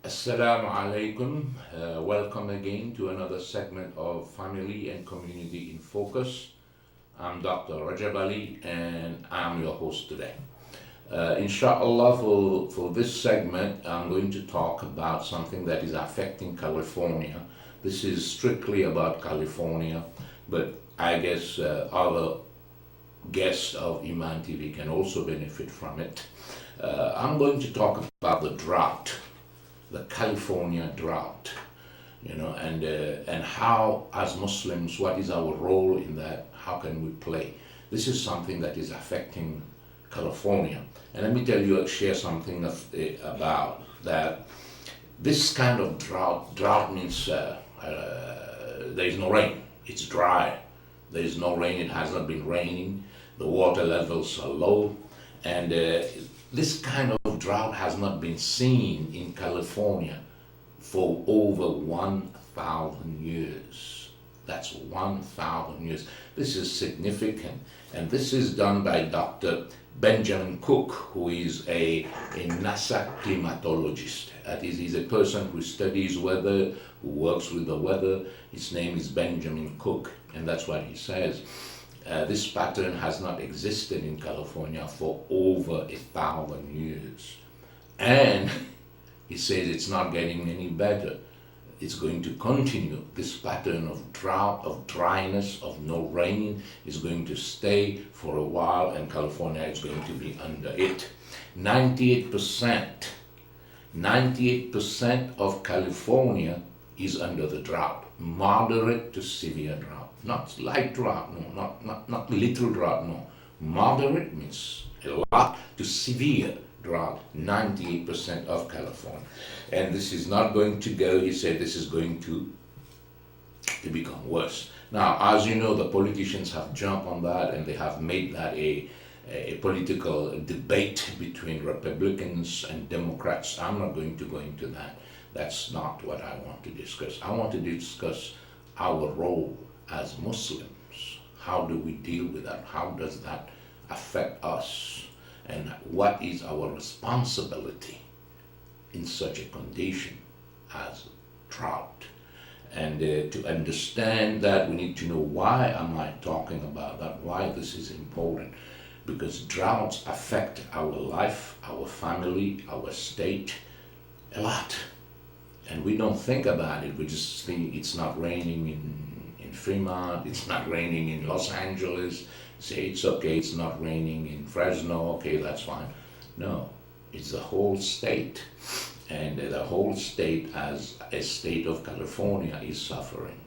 Assalamu alaikum. Welcome again to another segment of Family and Community in Focus. I'm Dr. Rajab Aly and I'm your host today. Inshallah, for this segment, I'm going to talk about something that is affecting California. This is strictly about California, but I guess other guests of Iman TV can also benefit from it. I'm going to talk about the drought, the California drought, and how, as Muslims, what is our role in that? How can we play? This is something that is affecting California. And let me tell you, share something about that. This kind of drought means there is no rain. It's dry. There is no rain. It has not been raining. The water levels are low, and this kind of drought has not been seen in California for over 1,000 years. That's 1,000 years. This is significant. And this is done by Dr. Benjamin Cook, who is a NASA climatologist. That is, he's a person who studies weather, who works with the weather. His name is Benjamin Cook, and that's what he says. This pattern has not existed in California for over 1,000 years. And he says it's not getting any better. It's going to continue. This pattern of drought, of dryness, of no rain is going to stay for a while, and California is going to be under it. 98% of California is under the drought, moderate to severe drought. Not light drought, no, not little drought, no. Moderate means a lot to severe drought, 98% of California. And this is not going to go, he said, this is going to become worse. Now, as you know, the politicians have jumped on that, and they have made that a political debate between Republicans and Democrats. I'm not going to go into that. That's not what I want to discuss. I want to discuss our role as Muslims. How do we deal with that? How does that affect us? And what is our responsibility in such a condition as drought? And to understand that, we need to know, why am I talking about that? Why this is important? Because droughts affect our life, our family, our state a lot. And we don't think about it. We just think it's not raining in Fremont, it's not raining in Los Angeles. Say it's okay, it's not raining in Fresno, okay, that's fine. No, it's the whole state. And the whole state, as a state of California, is suffering.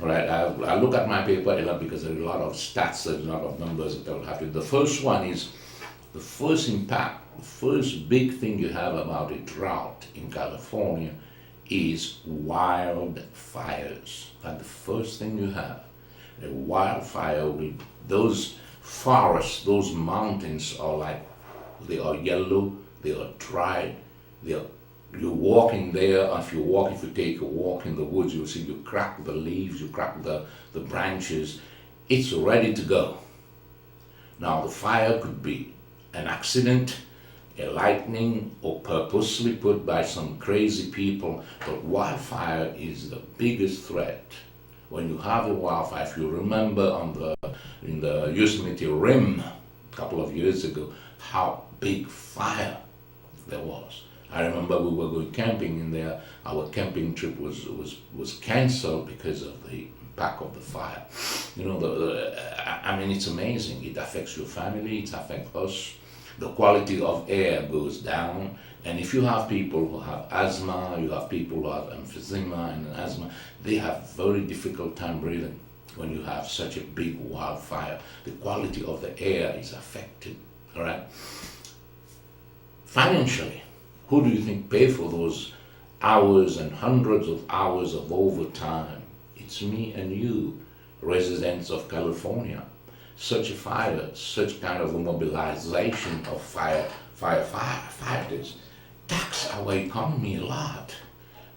All right, I look at my paper a lot because there are a lot of stats, there's a lot of numbers that I will have to. The first one is the first impact, the first big thing you have about a drought in California is wildfires. That's the first thing you have. A wildfire with those forests, those mountains are like, they are yellow, they are dried, you're walking there. If you take a walk in the woods, you'll see you crack the leaves, you crack the branches, it's ready to go. Now the fire could be an accident, a lightning, or purposely put by some crazy people, but wildfire is the biggest threat. When you have a wildfire, if you remember in the Yosemite Rim a couple of years ago, how big fire there was. I remember we were going camping in there. Our camping trip was canceled because of the impact of the fire. It's amazing. It affects your family, it affects us. The quality of air goes down. And if you have people who have asthma, you have people who have emphysema and asthma, they have very difficult time breathing when you have such a big wildfire. The quality of the air is affected, all right? Financially, who do you think pay for those hours and hundreds of hours of overtime? It's me and you, residents of California. Such a fire, such kind of a mobilization of firefighters tax our economy a lot.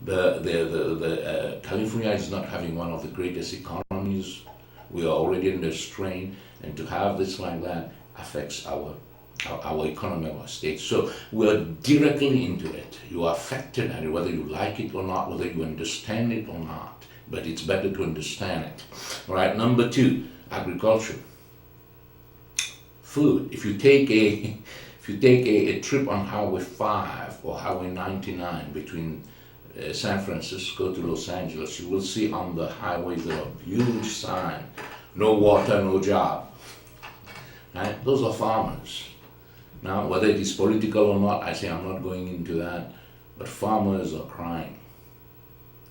The California is not having one of the greatest economies. We are already under strain, and to have this like that affects our our economy, our state. So we're directly into it. You are affected at it, whether you like it or not, whether you understand it or not. But it's better to understand it. All right. Number 2, agriculture. Food. If you take a trip on Highway 5 or Highway 99 between San Francisco to Los Angeles, you will see on the highways there are huge sign, no water, no job. Right? Those are farmers. Now, whether it is political or not, I say I'm not going into that, but farmers are crying.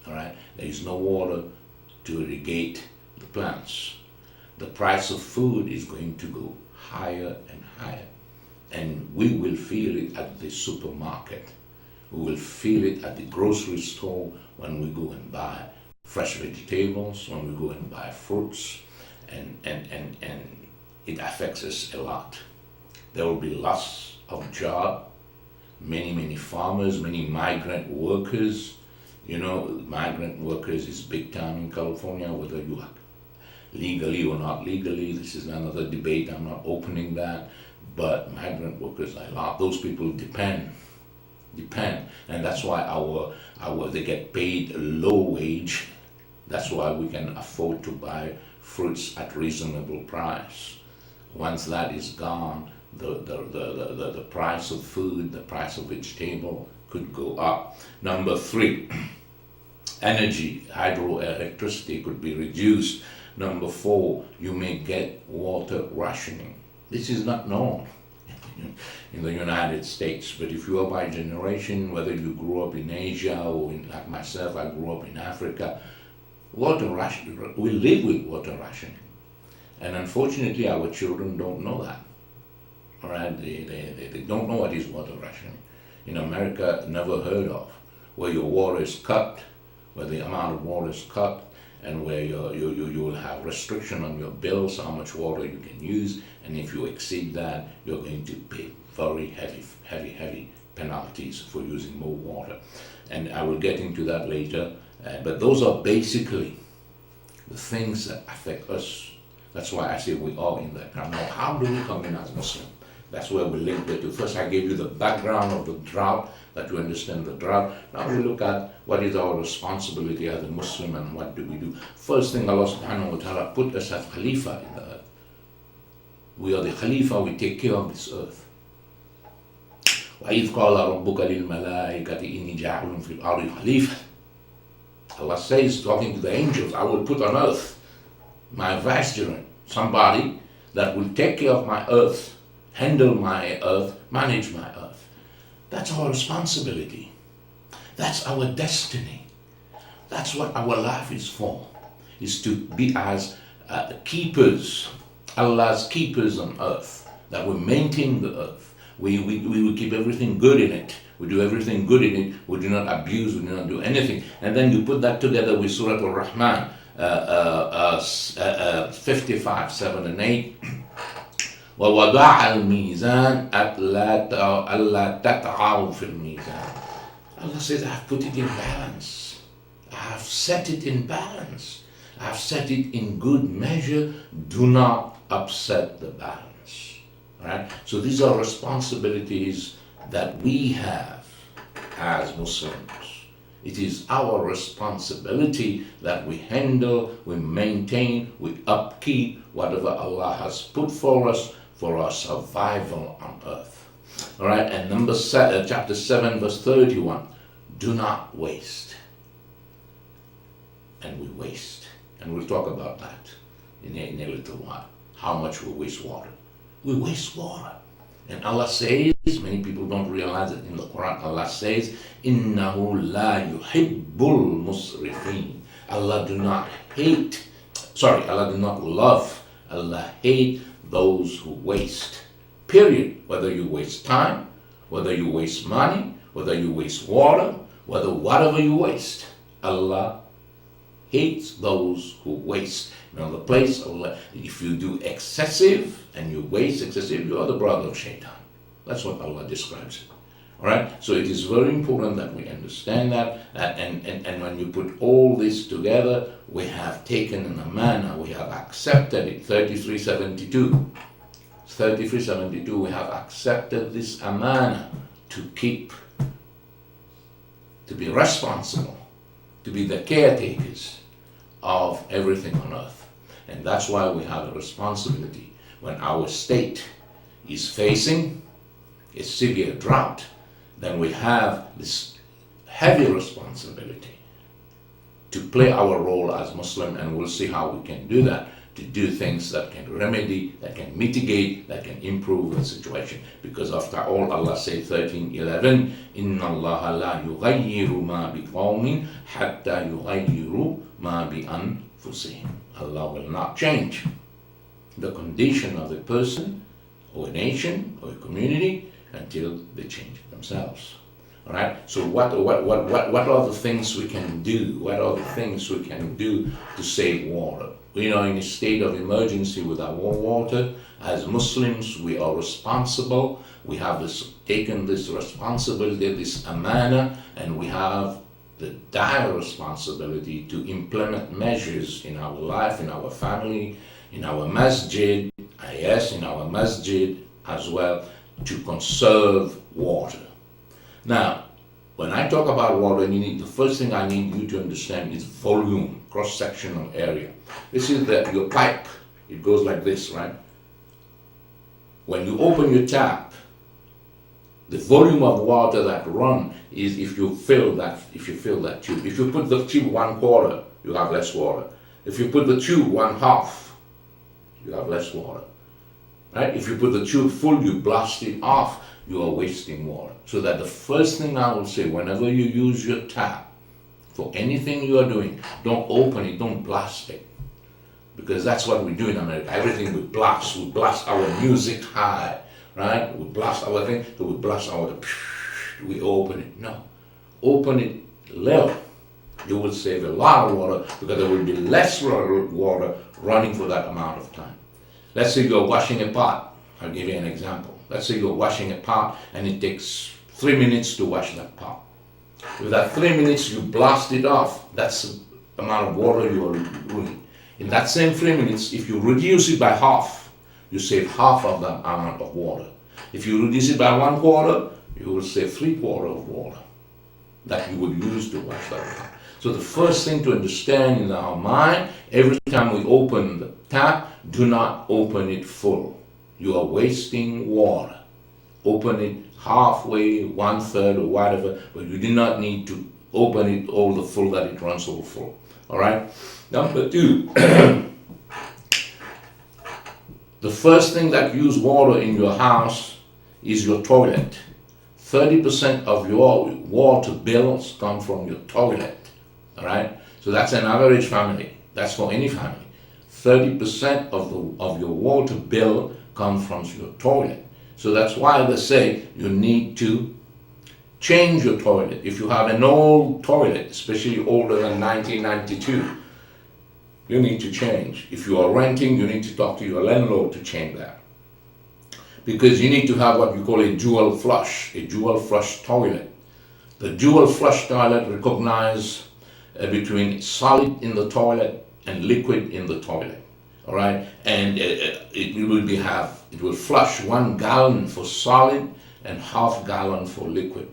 All right? There is no water to irrigate the plants. The price of food is going to go higher and higher. And we will feel it at the supermarket. We will feel it at the grocery store when we go and buy fresh vegetables, when we go and buy fruits, and it affects us a lot. There will be loss of job, many farmers, many migrant workers. You know, migrant workers is big time in California, whether you are legally or not legally. This is another debate, I'm not opening that. But migrant workers, a lot, those people depend. And that's why they get paid a low wage. That's why we can afford to buy fruits at reasonable price. Once that is gone, the price of food, the price of vegetable could go up. Number 3, energy, hydroelectricity could be reduced. Number 4, you may get water rationing. This is not known in the United States, but if you are by generation, whether you grew up in Asia or like myself, I grew up in Africa, water rationing, we live with water rationing. And unfortunately, our children don't know that. All right, they don't know what is water rationing. In America, never heard of, where your water is cut, where the amount of water is cut, and where you will have restriction on your bills, how much water you can use, and if you exceed that, you're going to pay very heavy penalties for using more water. And I will get into that later, but those are basically the things that affect us. That's why I say we are in that ground. Now, how do we come in as Muslim? That's where we link it to. First, I gave you the background of the drought, that you understand the drought. Now we look at what is our responsibility as a Muslim and what do we do. First thing, Allah subhanahu wa ta'ala put us as Khalifa in the earth. We are the Khalifa, we take care of this earth. وَإِذْ قَالَ رَبُّكَ لِلْمَلَائِكَةِ إِنِّي جَاعِلٌ فِي الْأَرْضِ خَلِيفَةً. Allah says, talking to the angels, I will put on earth my vicegerent, somebody that will take care of my earth, handle my earth, manage my earth. That's our responsibility. That's our destiny. That's what our life is for, is to be as keepers, Allah's keepers on earth, that we maintain the earth. We will keep everything good in it. We do everything good in it. We do not abuse, we do not do anything. And then you put that together with Surah Al-Rahman, 55, 7 and 8. وَوَضَعَ الْمِيزَانَ أَلَّا تَطْغَوْا فِي الْمِيزَانِ. Allah says, I have put it in balance. I have set it in balance. I have set it in good measure. Do not upset the balance. Right? So these are responsibilities that we have as Muslims. It is our responsibility that we handle, we maintain, we upkeep whatever Allah has put for us for our survival on earth. All right, and chapter 7, verse 31. Do not waste. And we waste. And we'll talk about that in a little while. How much we waste water. We waste water. And Allah says, many people don't realize it in the Quran, Allah says, إِنَّهُ لَا يُحِبُّ الْمُسْرِفِينَ. Allah do not love, Allah hate those who waste. Period. Whether you waste time, whether you waste money, whether you waste water, whatever you waste, Allah hates those who waste. Now the place, if you do excessive and you waste excessive, you are the brother of Shaitan. That's what Allah describes it. Alright? So it is very important that we understand that, and when you put all this together, we have taken an amana, we have accepted it. 3372. 3372, we have accepted this amana to keep, to be responsible, to be the caretakers of everything on earth. And that's why we have a responsibility when our state is facing a severe drought, then we have this heavy responsibility to play our role as Muslim, and we'll see how we can do that, to do things that can remedy, that can mitigate, that can improve the situation. Because after all, Allah said 13:11, Inna Allah la yughayyiru ma biqawmin hatta yughayyiru ma bi anfusihim. Allah will not change the condition of a person or a nation or a community until they change themselves. All right. So what are the things we can do? What are the things we can do to save water? We are in a state of emergency with our water. As Muslims, we are responsible. We have taken this responsibility, this amana, and we have the dire responsibility to implement measures in our life, in our family, in our masjid, yes, in our masjid as well, to conserve water. Now, when I talk about water, the first thing I need you to understand is volume, cross-sectional area. This is your pipe. It goes like this, right? When you open your tap, the volume of water that run is if you fill that tube. If you put the tube 1/4, you have less water. If you put the tube 1/2, you have less water. Right? If you put the tube full, you blast it off, you are wasting water. So that the first thing I will say, whenever you use your tap, for anything you are doing, don't open it, don't blast it. Because that's what we do in America. Everything we blast our music high, right? We blast our thing, so we open it. No, open it little. You will save a lot of water because there will be less water running for that amount of time. Let's say you're washing a pot. I'll give you an example. Let's say you're washing a pot and it takes 3 minutes to wash that pot. With that 3 minutes, you blast it off. That's the amount of water you are ruining. In that same 3 minutes, if you reduce it by half, you save half of that amount of water. If you reduce it by 1/4, you will save 3/4 of water that you would use to wash that pot. So the first thing to understand in our mind, every time we open the tap, do not open it full. You are wasting water. Open it halfway, 1/3 or whatever, but you do not need to open it all the full that it runs all full. All right? Number 2, the first thing that use water in your house is your toilet. 30% of your water bills come from your toilet. All right? So that's an average family. That's for any family. 30% of your water bill comes from your toilet. So that's why they say you need to change your toilet. If you have an old toilet, especially older than 1992, you need to change. If you are renting, you need to talk to your landlord to change that. Because you need to have what we call a dual flush toilet. The dual flush toilet recognizes between solid in the toilet and liquid in the toilet. All right, and it will flush 1 gallon for solid and ½ gallon for liquid.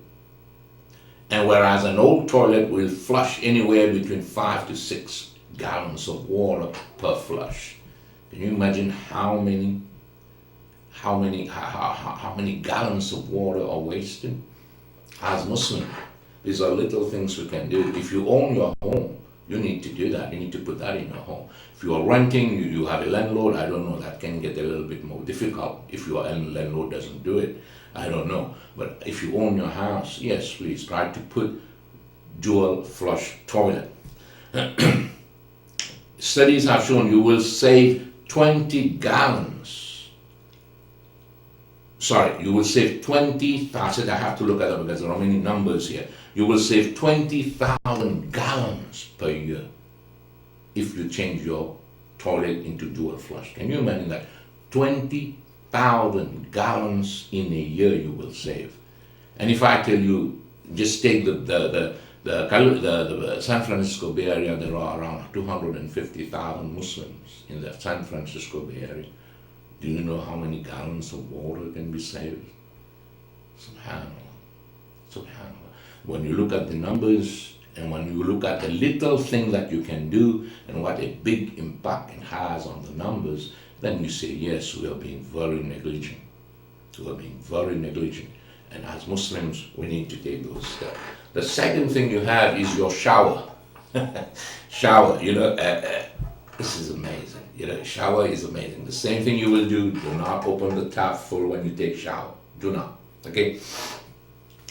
And whereas an old toilet will flush anywhere between 5 to 6 gallons of water per flush. Can you imagine how many gallons of water are wasted? As Muslims, these are little things we can do. If you own your home, you need to do that. You need to put that in your home. If you are renting, you have a landlord, I don't know, that can get a little bit more difficult if your landlord doesn't do it. I don't know. But if you own your house, yes, please try to put dual flush toilet. Studies have shown you will save 20 gallons. Sorry, you will save 20,000. I have to look at it because there are many numbers here. You will save 20,000 gallons per year if you change your toilet into dual flush. Can you imagine that? 20,000 gallons in a year you will save. And if I tell you, just take the San Francisco Bay Area, there are around 250,000 Muslims in the San Francisco Bay Area. Do you know how many gallons of water can be saved? Subhanallah. Subhanallah. When you look at the numbers and when you look at the little thing that you can do and what a big impact it has on the numbers, then you say, yes, we are being very negligent. We are being very negligent. And as Muslims, we need to take those steps. The second thing you have is your shower. Shower, this is amazing. Shower is amazing. The same thing you will do not open the tap full when you take shower. Do not. Okay?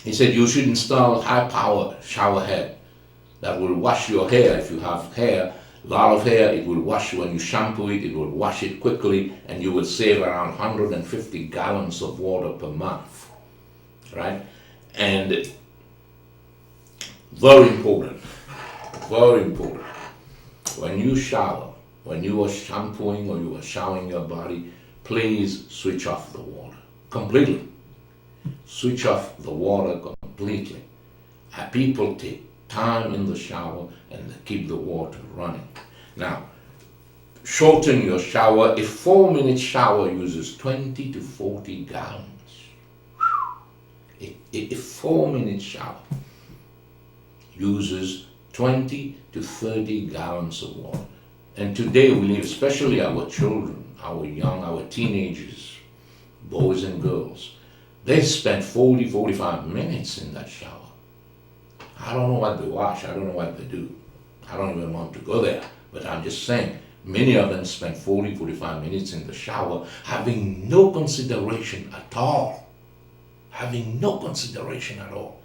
He said you should install high power shower head that will wash your hair. If you have hair, a lot of hair, it will wash when you shampoo it, it will wash it quickly, and you will save around 150 gallons of water per month. Right? And very important, when you shower, when you are shampooing or you are showering your body, please switch off the water completely. Switch off the water completely. People take time in the shower and they keep the water running. Now, shorten your shower. A 4-minute shower uses 20 to 40 gallons. A 4-minute shower uses 20 to 30 gallons of water. And today we live, especially our children, our teenagers, boys and girls, they spend 40, 45 minutes in that shower. I don't know what they wash, I don't know what they do. I don't even want to go there, but I'm just saying, many of them spend 40, 45 minutes in the shower having no consideration at all. Having no consideration at all.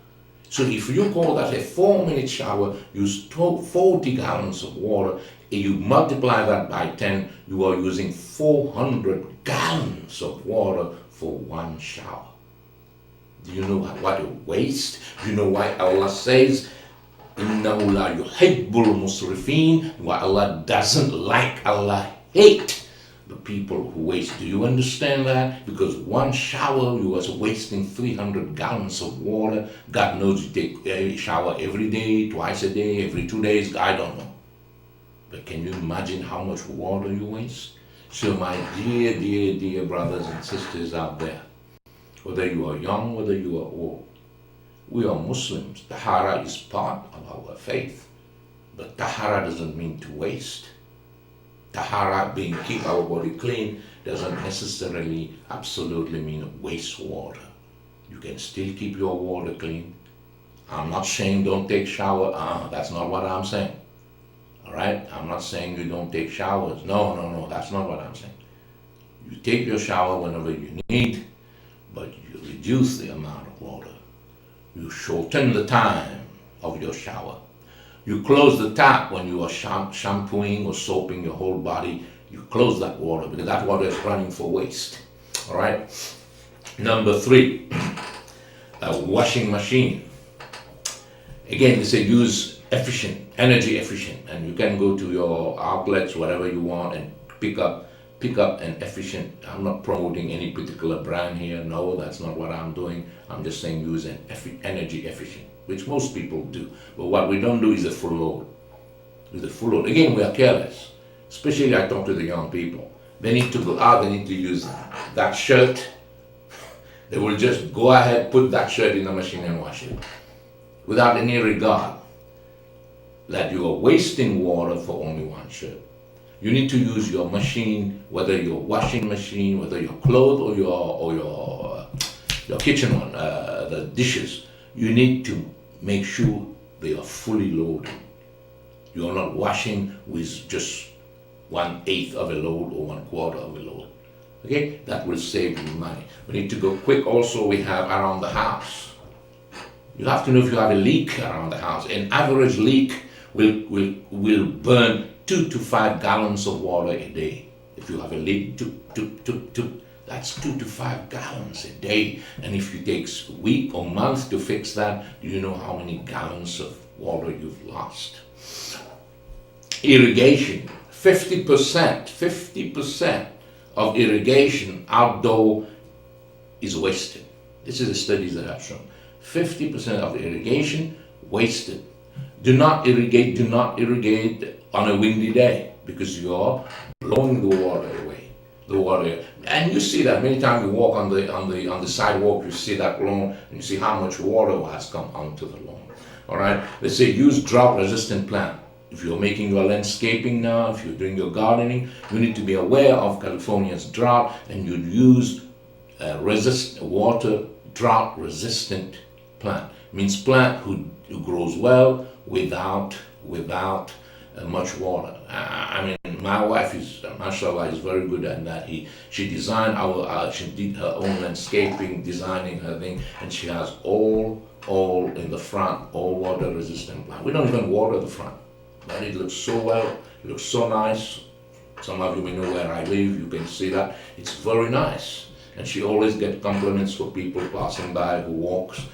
So if you call that a 4-minute shower, use 40 gallons of water, and you multiply that by 10, you are using 400 gallons of water for one shower. Do you know what a waste? Do you know why Allah says, إِنَّهُ لَا يُحِبُّ الْمُسْرِفِينَ? What Allah doesn't like, Allah hates the people who waste. Do you understand that? Because one shower, you was wasting 300 gallons of water. God knows you take a shower every day, twice a day, every 2 days, I don't know. But can you imagine how much water you waste? So my dear brothers and sisters out there, whether you are young, whether you are old, we are Muslims. Tahara is part of our faith. But Tahara doesn't mean to waste. Tahara, being keep our body clean, doesn't necessarily absolutely mean waste water. You can still keep your water clean. I'm not saying don't take shower. That's not what I'm saying. All right? I'm not saying you don't take showers. No, that's not what I'm saying. You take your shower whenever you need, but you reduce the amount of water. You shorten the time of your shower. You close the tap when you are shampooing or soaping your whole body. You close that water because that water is running for waste. All right? Number 3, a washing machine. Again, they say use energy efficient, and you can go to your outlets, whatever you want, and pick up an efficient. I'm not promoting any particular brand here. No, that's not what I'm doing. I'm just saying use an energy efficient, which most people do. But what we don't do is a full load. With a full load. Again, we are careless. Especially I talk to the young people. They need to go out, they need to use that shirt. They will just go ahead, put that shirt in the machine and wash it. Without any regard that you are wasting water for only one shirt. You need to use your machine, whether your washing machine, whether your clothes or your kitchen one, the dishes. You need to make sure they are fully loaded. You are not washing with just 1/8 of a load or 1/4 of a load. Okay, that will save you money. We need to go quick. Also, we have around the house. You have to know if you have a leak around the house. An average leak will burn 2 to 5 gallons of water a day. If you have a leak, that's 2 to 5 gallons a day. And if it takes a week or month to fix that, do you know how many gallons of water you've lost? Irrigation, 50% of irrigation outdoor is wasted. This is the studies that have shown. 50% of irrigation wasted. Do not irrigate on a windy day because you're blowing the water away. the water. And you see that many times you walk on the sidewalk, you see that lawn, and you see how much water has come onto the lawn. All right. They say use drought-resistant plant. If you're making your landscaping now, if you're doing your gardening, you need to be aware of California's drought, and you'd use water drought-resistant plant. Means plant who grows well without much water. I mean, my wife is, mashallah, is very good at that. She designed she did her own landscaping, designing her thing, and she has all in the front, all water resistant plant. We don't even water the front, but it looks so well, it looks so nice. Some of you may know where I live, you can see that. It's very nice. And she always gets compliments for people passing by who walks.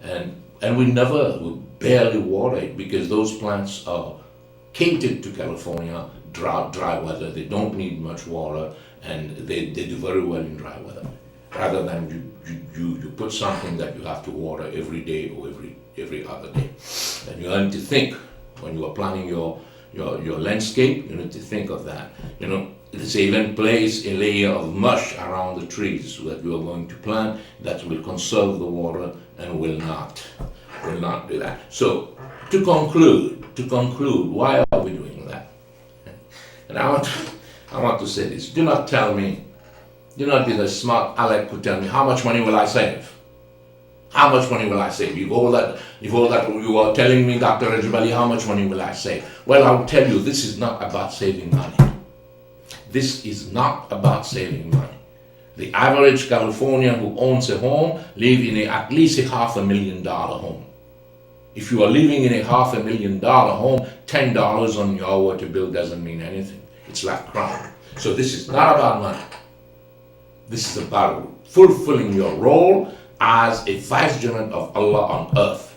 And we barely water it because those plants are catered to California, dry weather. They don't need much water, and they do very well in dry weather. Rather than you put something that you have to water every day or every other day. And you need to think when you are planning your landscape, you need to think of that. Let's say even place a layer of mush around the trees that you are going to plant that will conserve the water and will not do that. So to conclude, why are we doing that? And I want to say this. Do not be the smart aleck who tell me how much money will I save. How much money will I save? You are telling me, Dr. Rajab Aly, how much money will I save? Well, I'll tell you, this is not about saving money. This is not about saving money. The average Californian who owns a home lives in at least a $500,000 home. If you are living in a $500,000 home, $10 on your water bill doesn't mean anything. It's like crime. So this is not about money. This is about fulfilling your role as a vicegerent of Allah on earth.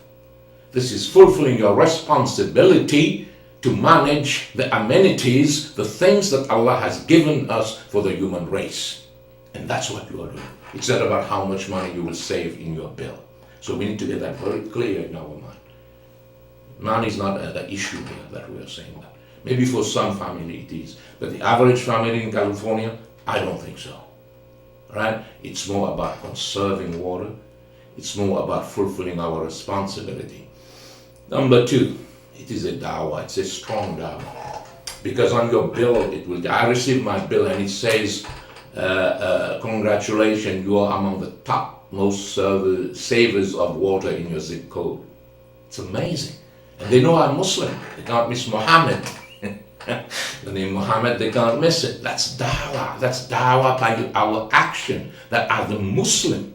This is fulfilling your responsibility to manage the amenities, the things that Allah has given us for the human race. And that's what you are doing. It's not about how much money you will save in your bill. So we need to get that very clear in our mind. Money is not the issue here that we are saying that. Maybe for some family it is, but the average family in California, I don't think so. Right? It's more about conserving water. It's more about fulfilling our responsibility. Number two, it is a dawah. It's a strong dawah. Because on your bill, I received my bill and it says, congratulations, you are among the top most savers of water in your zip code. It's amazing. And they know I'm Muslim. They can't miss Muhammad. The name Muhammad, they can't miss it. That's dawah. That's dawah by our action. That as a Muslim,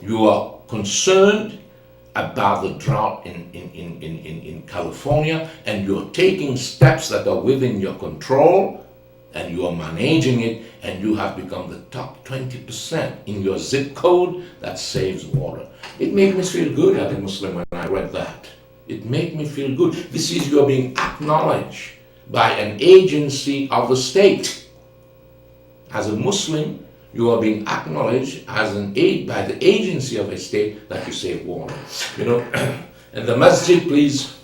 you are concerned about the drought in California, and you're taking steps that are within your control, and you are managing it, and you have become the top 20% in your zip code that saves water. It made me feel good as a Muslim when I read that. It made me feel good. This is you're being acknowledged by an agency of the state. As a Muslim, you are being acknowledged as by the agency of a state that you save water. And the masjid, please,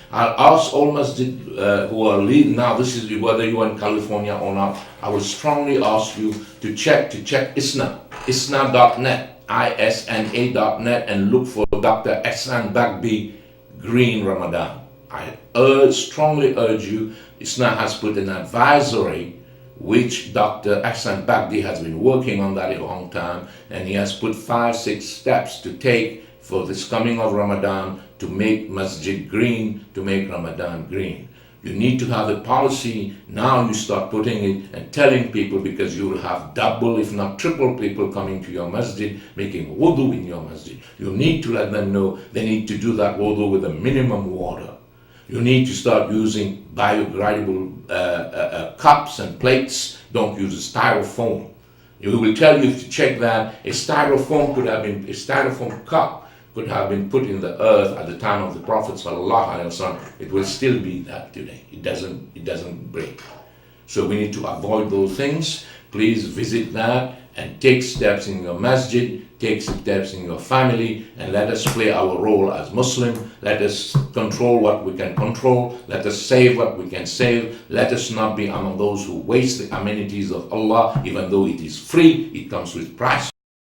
I'll ask all masjid who are leading now, this is whether you are in California or not, I will strongly ask you to check isna.net, isna.net, and look for Dr. Ehsan Bagbi Green Ramadan. I strongly urge you. ISNA has put an advisory which Dr. Ehsan Bagdi has been working on that a long time, and he has put 5-6 steps to take for this coming of Ramadan to make Masjid green, to make Ramadan green. You need to have a policy. Now you start putting it and telling people, because you will have double if not triple people coming to your masjid making wudu in your masjid. You need to let them know they need to do that wudu with a minimum water. You need to start using biodegradable cups and plates. Don't use styrofoam. You will tell you to check that a styrofoam cup could have been put in the earth at the time of the Prophet ﷺ. It will still be that today. It doesn't break. So we need to avoid those things. please visit that and take steps in your masjid, take steps in your family, and let us play our role as Muslim. Let us control what we can control. Let us save what we can save. Let us not be among those who waste the amenities of Allah, even though it is free, it comes with price.